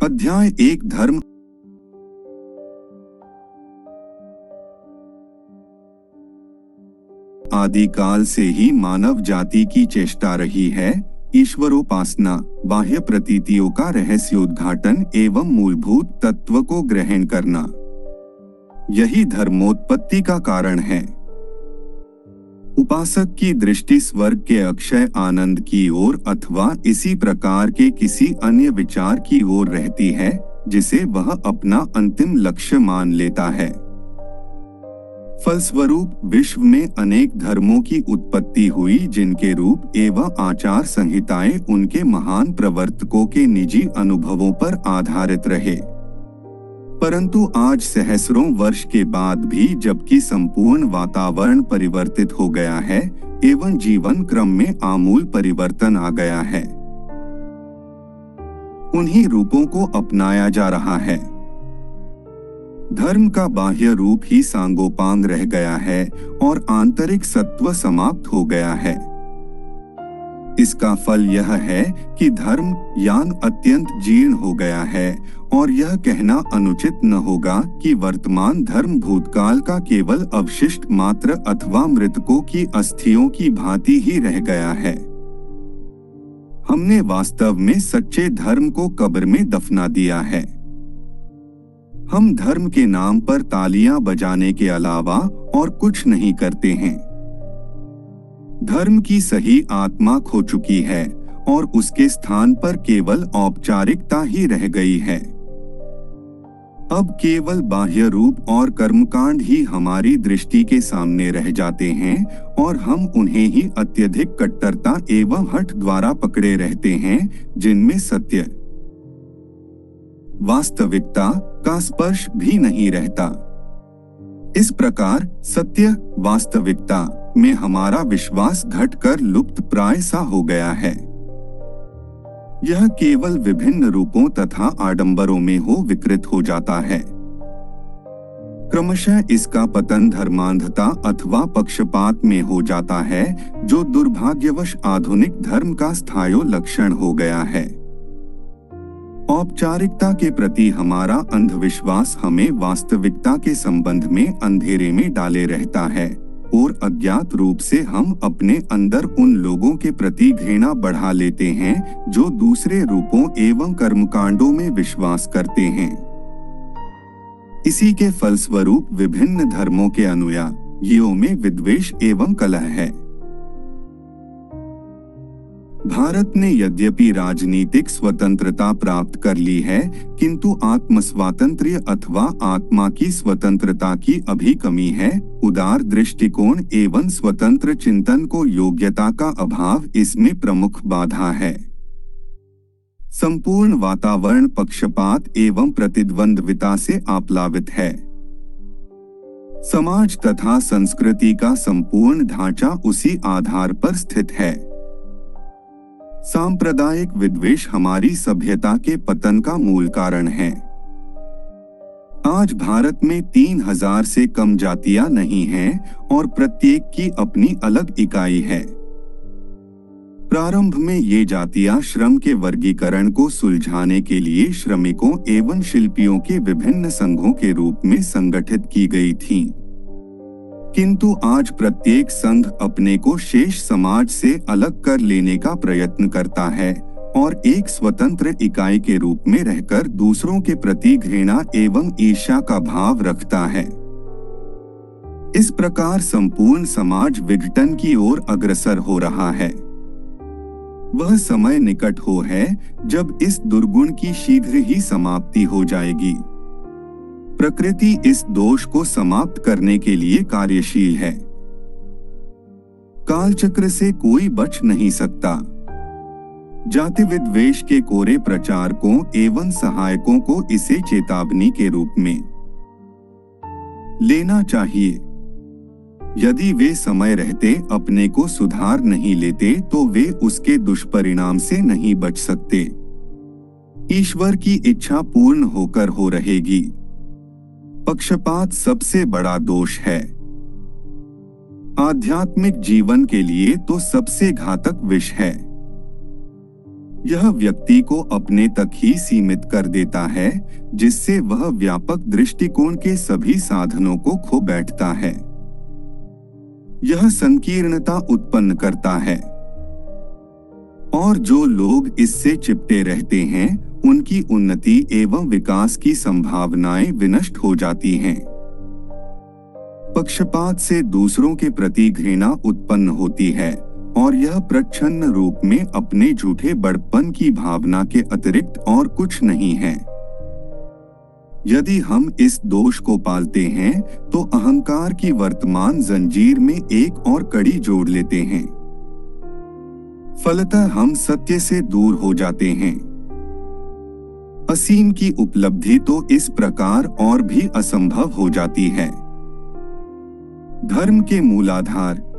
अध्याय 1 धर्म। आदिकाल से ही मानव जाति की चेष्टा रही है ईश्वरोपासना, बाह्य प्रतीतियों का रहस्योद्घाटन एवं मूलभूत तत्व को ग्रहण करना। यही धर्मोत्पत्ति का कारण है। उपासक की दृष्टि स्वर्ग के अक्षय आनंद की ओर अथवा इसी प्रकार के किसी अन्य विचार की ओर रहती है जिसे वह अपना अंतिम लक्ष्य मान लेता है। फलस्वरूप विश्व में अनेक धर्मों की उत्पत्ति हुई जिनके रूप एवं आचार संहिताएं उनके महान प्रवर्तकों के निजी अनुभवों पर आधारित रहे। परंतु आज सहस्रों वर्ष के बाद भी जबकि संपूर्ण वातावरण परिवर्तित हो गया है एवं जीवन क्रम में आमूल परिवर्तन आ गया है, उन्हीं रूपों को अपनाया जा रहा है। धर्म का बाह्य रूप ही सांगोपांग रह गया है और आंतरिक सत्व समाप्त हो गया है। इसका फल यह है कि धर्म यान अत्यंत जीर्ण हो गया है और यह कहना अनुचित न होगा कि वर्तमान धर्म भूतकाल का केवल अवशिष्ट मात्र अथवा मृतकों की अस्थियों की भांति ही रह गया है। हमने वास्तव में सच्चे धर्म को कब्र में दफना दिया है। हम धर्म के नाम पर तालियां बजाने के अलावा और कुछ नहीं करते हैं। धर्म की सही आत्मा खो चुकी है और उसके स्थान पर केवल औपचारिकता ही रह गई है। अब केवल बाह्य रूप और कर्मकांड ही हमारी दृष्टि के सामने रह जाते हैं और हम उन्हें ही अत्यधिक कट्टरता एवं हठ द्वारा पकड़े रहते हैं जिनमें सत्य, वास्तविकता का स्पर्श भी नहीं रहता। इस प्रकार सत्य, वास्तविकता में हमारा विश्वास घटकर लुप्त प्राय सा हो गया है। यह केवल विभिन्न रूपों तथा आडंबरों में हो विकृत हो जाता है। क्रमशः इसका पतन धर्मांधता अथवा पक्षपात में हो जाता है जो दुर्भाग्यवश आधुनिक धर्म का स्थायी लक्षण हो गया है। औपचारिकता के प्रति हमारा अंधविश्वास हमें वास्तविकता के संबंध में अंधेरे में डाले रहता है और अज्ञात रूप से हम अपने अंदर उन लोगों के प्रति घृणा बढ़ा लेते हैं जो दूसरे रूपों एवं कर्मकांडों में विश्वास करते हैं। इसी के फलस्वरूप विभिन्न धर्मों के अनुयायियों में विद्वेष एवं कलह है। भारत ने यद्यपि राजनीतिक स्वतंत्रता प्राप्त कर ली है किंतु आत्म स्वातंत्र्य अथवा आत्मा की स्वतंत्रता की अभी कमी है। उदार दृष्टिकोण एवं स्वतंत्र चिंतन को योग्यता का अभाव इसमें प्रमुख बाधा है। संपूर्ण वातावरण पक्षपात एवं प्रतिद्वंद्विता से आप्लावित है। समाज तथा संस्कृति का संपूर्ण ढांचा उसी आधार पर स्थित है। सांप्रदायिक विद्वेष हमारी सभ्यता के पतन का मूल कारण है। आज भारत में 3000 से कम जातियां नहीं हैं और प्रत्येक की अपनी अलग इकाई है। प्रारंभ में ये जातियां श्रम के वर्गीकरण को सुलझाने के लिए श्रमिकों एवं शिल्पियों के विभिन्न संघों के रूप में संगठित की गई थीं। किंतु आज प्रत्येक संघ अपने को शेष समाज से अलग कर लेने का प्रयत्न करता है और एक स्वतंत्र इकाई के रूप में रहकर दूसरों के प्रति घृणा एवं ईर्ष्या का भाव रखता है। इस प्रकार संपूर्ण समाज विघटन की ओर अग्रसर हो रहा है। वह समय निकट हो है जब इस दुर्गुण की शीघ्र ही समाप्ति हो जाएगी। प्रकृति इस दोष को समाप्त करने के लिए कार्यशील है। कालचक्र से कोई बच नहीं सकता। जाति विद्वेष के कोरे प्रचारकों एवं सहायकों को इसे चेतावनी के रूप में लेना चाहिए। यदि वे समय रहते अपने को सुधार नहीं लेते तो वे उसके दुष्परिणाम से नहीं बच सकते। ईश्वर की इच्छा पूर्ण होकर हो रहेगी। पक्षपात सबसे बड़ा दोष है। आध्यात्मिक जीवन के लिए तो सबसे घातक विष है। यह व्यक्ति को अपने तक ही सीमित कर देता है, जिससे वह व्यापक दृष्टिकोण के सभी साधनों को खो बैठता है। यह संकीर्णता उत्पन्न करता है और जो लोग इससे चिपटे रहते हैं, उनकी उन्नति एवं विकास की संभावनाएं विनष्ट हो जाती हैं। पक्षपात से दूसरों के प्रति घृणा उत्पन्न होती है और यह प्रच्छन्न रूप में अपने झूठे बड़प्पन की भावना के अतिरिक्त और कुछ नहीं है। यदि हम इस दोष को पालते हैं तो अहंकार की वर्तमान जंजीर में एक और कड़ी जोड़ लेते हैं। फलतः हम सत्य से दूर हो जाते हैं। असीम की उपलब्धि तो इस प्रकार और भी असंभव हो जाती है। धर्म के मूलाधार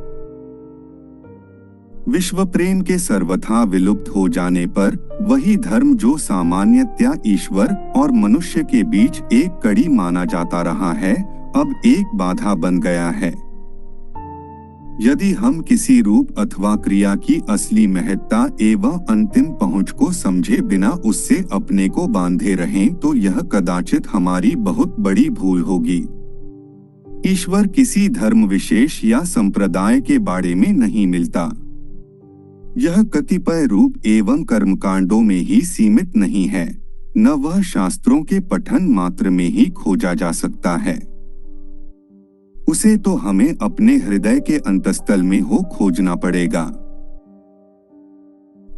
विश्व प्रेम के सर्वथा विलुप्त हो जाने पर वही धर्म जो सामान्यतया ईश्वर और मनुष्य के बीच एक कड़ी माना जाता रहा है, अब एक बाधा बन गया है। यदि हम किसी रूप अथवा क्रिया की असली महत्ता एवं अंतिम पहुंच को समझे बिना उससे अपने को बांधे रहें तो यह कदाचित हमारी बहुत बड़ी भूल होगी। ईश्वर किसी धर्म विशेष या संप्रदाय के बारे में नहीं मिलता। यह कतिपय रूप एवं कर्मकांडों में ही सीमित नहीं है, न वह शास्त्रों के पठन मात्र में ही खोजा जा सकता है। उसे तो हमें अपने हृदय के अंतस्थल में हो खोजना पड़ेगा।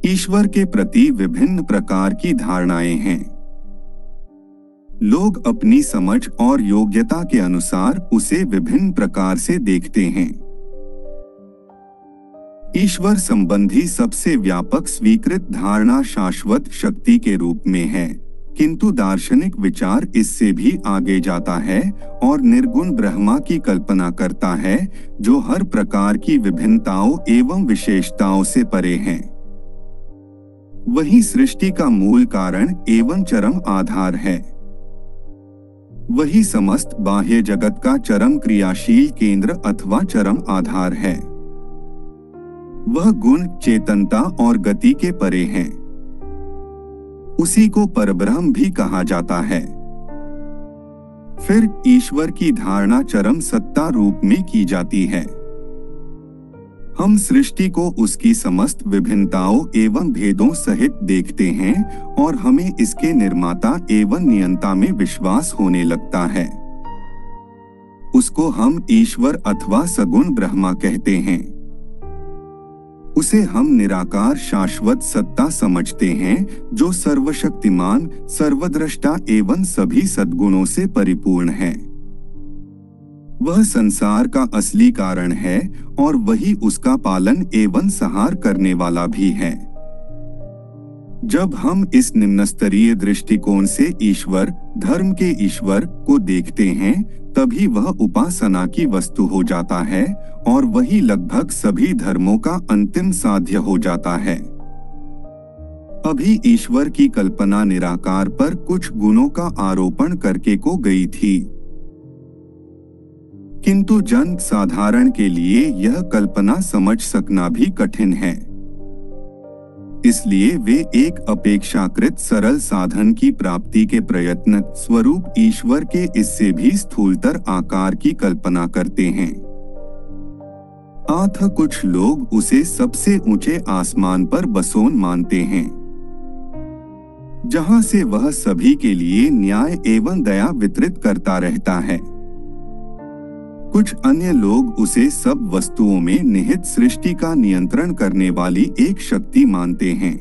ईश्वर के प्रति विभिन्न प्रकार की धारणाएं हैं। लोग अपनी समझ और योग्यता के अनुसार उसे विभिन्न प्रकार से देखते हैं। ईश्वर संबंधी सबसे व्यापक स्वीकृत धारणा शाश्वत शक्ति के रूप में है, किंतु दार्शनिक विचार इससे भी आगे जाता है और निर्गुण ब्रह्मा की कल्पना करता है, जो हर प्रकार की विभिन्नताओं एवं विशेषताओं से परे हैं। वही सृष्टि का मूल कारण एवं चरम आधार है। वही समस्त बाह्य जगत का चरम क्रियाशील केंद्र अथवा चरम आधार है। वह गुण, चेतनता और गति के परे हैं। उसी को परब्रह्म भी कहा जाता है। फिर ईश्वर की धारणा चरम सत्ता रूप में की जाती है। हम सृष्टि को उसकी समस्त विभिन्नताओं एवं भेदों सहित देखते हैं और हमें इसके निर्माता एवं नियंता में विश्वास होने लगता है। उसको हम ईश्वर अथवा सगुण ब्रह्मा कहते हैं। उसे हम निराकार शाश्वत सत्ता समझते हैं, जो सर्वशक्तिमान, सर्वद्रष्टा एवं सभी सद्गुणों से परिपूर्ण है। वह संसार का असली कारण है और वही उसका पालन एवं सहार करने वाला भी है। जब हम इस निम्न स्तरीय दृष्टिकोण से ईश्वर, धर्म के ईश्वर को देखते हैं, तभी वह उपासना की वस्तु हो जाता है और वही लगभग सभी धर्मों का अंतिम साध्य हो जाता है। अभी ईश्वर की कल्पना निराकार पर कुछ गुणों का आरोपण करके को गई थी, किंतु जन साधारण के लिए यह कल्पना समझ सकना भी कठिन है। इसलिए वे एक अपेक्षाकृत सरल साधन की प्राप्ति के प्रयत्न स्वरूप ईश्वर के इससे भी स्थूलतर आकार की कल्पना करते हैं। अतः कुछ लोग उसे सबसे ऊंचे आसमान पर बसोन मानते हैं, जहां से वह सभी के लिए न्याय एवं दया वितरित करता रहता है। कुछ अन्य लोग उसे सब वस्तुओं में निहित सृष्टि का नियंत्रण करने वाली एक शक्ति मानते हैं।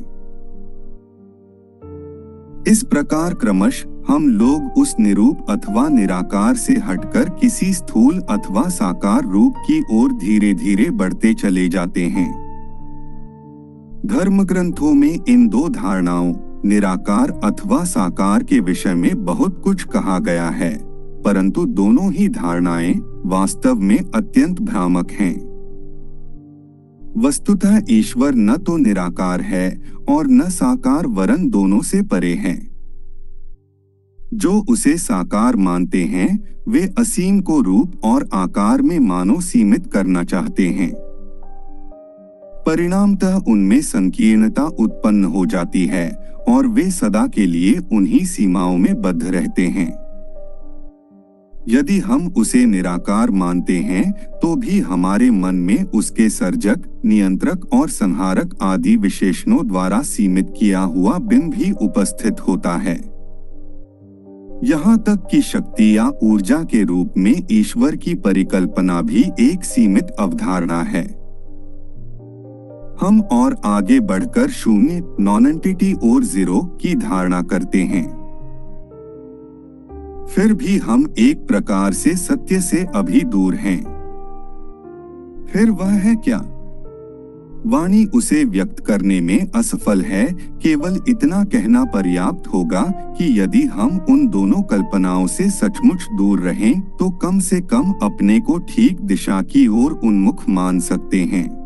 इस प्रकार क्रमश हम लोग उस निरूप अथवा निराकार से हटकर किसी स्थूल अथवा साकार रूप की ओर धीरे धीरे बढ़ते चले जाते हैं। धर्म ग्रंथों में इन दो धारणाओं, निराकार अथवा साकार के विषय में बहुत कुछ कहा गया है, परंतु दोनों ही धारणाएं वास्तव में अत्यंत भ्रामक हैं। वस्तुतः ईश्वर न तो निराकार है और न साकार, वरन दोनों से परे हैं। जो उसे साकार मानते हैं, वे असीम को रूप और आकार में मानो सीमित करना चाहते हैं। परिणामतः उनमें संकीर्णता उत्पन्न हो जाती है और वे सदा के लिए उन्हीं सीमाओं में बद्ध रहते हैं। यदि हम उसे निराकार मानते हैं तो भी हमारे मन में उसके सर्जक, नियंत्रक और संहारक आदि विशेषणों द्वारा सीमित किया हुआ बिंब भी उपस्थित होता है। यहाँ तक कि शक्ति या ऊर्जा के रूप में ईश्वर की परिकल्पना भी एक सीमित अवधारणा है। हम और आगे बढ़कर शून्य, नॉन-एंटिटी और जीरो की धारणा करते हैं। फिर भी हम एक प्रकार से सत्य से अभी दूर हैं। फिर वह है क्या? वाणी उसे व्यक्त करने में असफल है। केवल इतना कहना पर्याप्त होगा कि यदि हम उन दोनों कल्पनाओं से सचमुच दूर रहें तो कम से कम अपने को ठीक दिशा की ओर उन्मुख मान सकते हैं।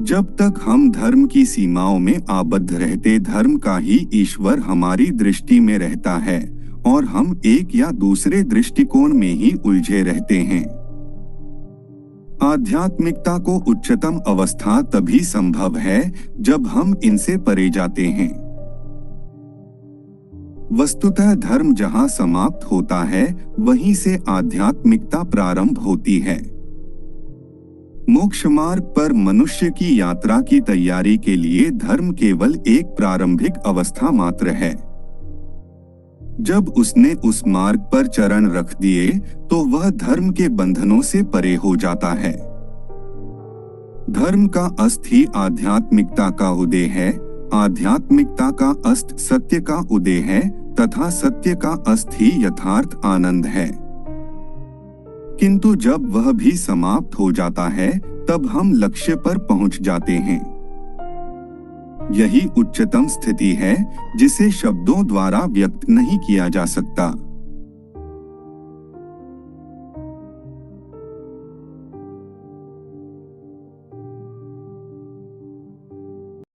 जब तक हम धर्म की सीमाओं में आबद्ध रहते, धर्म का ही ईश्वर हमारी दृष्टि में रहता है और हम एक या दूसरे दृष्टिकोण में ही उलझे रहते हैं। आध्यात्मिकता को उच्चतम अवस्था तभी संभव है जब हम इनसे परे जाते हैं। वस्तुतः धर्म जहां समाप्त होता है वहीं से आध्यात्मिकता प्रारंभ होती है। मोक्ष मार्ग पर मनुष्य की यात्रा की तैयारी के लिए धर्म केवल एक प्रारंभिक अवस्था मात्र है। जब उसने उस मार्ग पर चरण रख दिए तो वह धर्म के बंधनों से परे हो जाता है। धर्म का अस्त ही आध्यात्मिकता का उदय है, आध्यात्मिकता का अस्त सत्य का उदय है तथा सत्य का अस्त ही यथार्थ आनंद है। किंतु जब वह भी समाप्त हो जाता है तब हम लक्ष्य पर पहुंच जाते हैं। यही उच्चतम स्थिति है जिसे शब्दों द्वारा व्यक्त नहीं किया जा सकता।